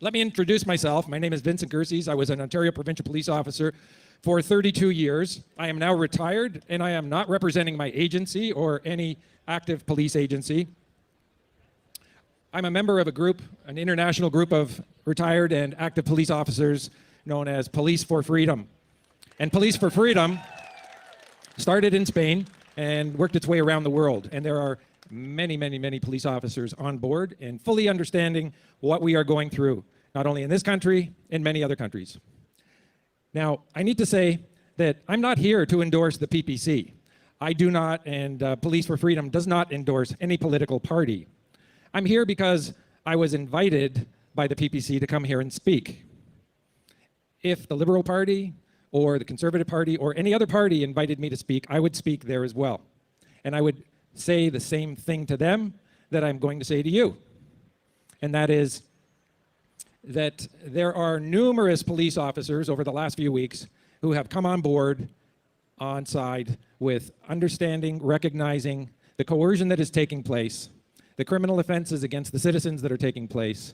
Let me introduce myself. My name is Vincent Gerses. I was an Ontario Provincial Police Officer for 32 years. I am now retired, and I am not representing my agency or any active police agency. I'm a member of a group, an international group of retired and active police officers known as Police for Freedom. And Police for Freedom started in Spain and worked its way around the world. And there are many, many, many police officers on board and fully understanding what we are going through, not only in this country, in many other countries. Now, I need to say that I'm not here to endorse the PPC. I do not, and Police for Freedom does not endorse any political party. I'm here because I was invited by the PPC to come here and speak. If the Liberal Party or the Conservative Party or any other party invited me to speak, I would speak there as well. And I would say the same thing to them that I'm going to say to you. And that is that there are numerous police officers over the last few weeks who have come on board on side with understanding, recognizing the coercion that is taking place, the criminal offenses against the citizens that are taking place,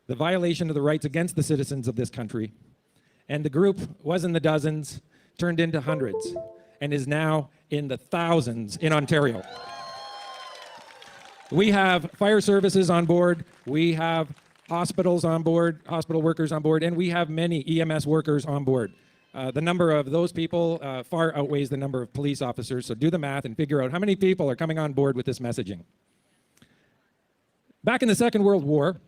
the violation of the rights against the citizens of this country. And the group was in the dozens, turned into hundreds, and is now in the thousands in Ontario. We have fire services on board, we have hospitals on board, hospital workers on board, and we have many EMS workers on board. The number of those people far outweighs the number of police officers, so do the math and figure out how many people are coming on board with this messaging. Back in the Second World War,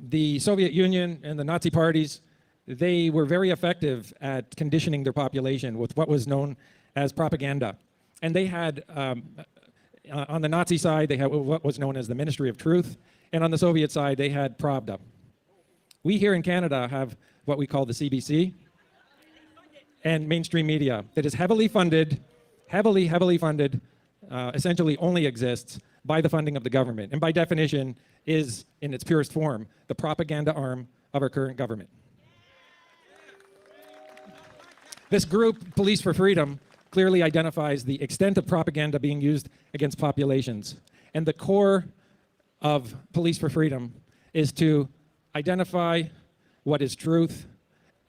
the Soviet Union and the Nazi parties, they were very effective at conditioning their population with what was known as propaganda. And they had, on the Nazi side, they had what was known as the Ministry of Truth, and on the Soviet side, they had Pravda. We here in Canada have what we call the CBC and mainstream media that is heavily funded, heavily funded, essentially only exists by the funding of the government, and by definition is, in its purest form, the propaganda arm of our current government. This group, Police for Freedom, clearly identifies the extent of propaganda being used against populations. And the core of Police for Freedom is to identify what is truth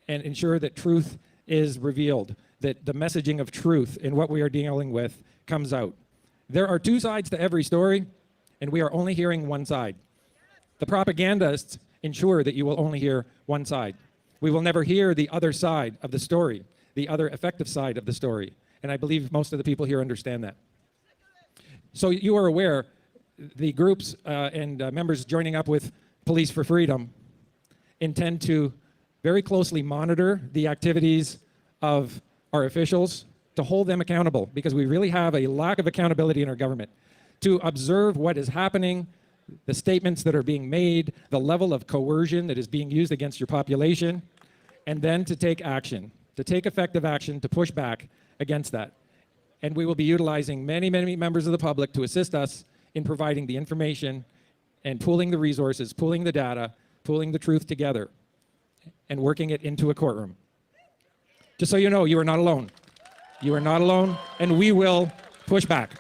and ensure that truth is revealed, that the messaging of truth in what we are dealing with comes out. There are two sides to every story, and we are only hearing one side. The propagandists ensure that you will only hear one side. We will never hear the other side of the story, the other effective side of the story. And I believe most of the people here understand that. So you are aware, the groups and members joining up with Police for Freedom intend to very closely monitor the activities of our officials, to hold them accountable, because we really have a lack of accountability in our government, to observe what is happening, the statements that are being made, the level of coercion that is being used against your population, and then to take action, to take effective action to push back against that. And we will be utilizing many, many members of the public to assist us in providing the information and pooling the resources, pooling the data, pooling the truth together, and working it into a courtroom. Just so you know, you are not alone. You are not alone, and we will push back.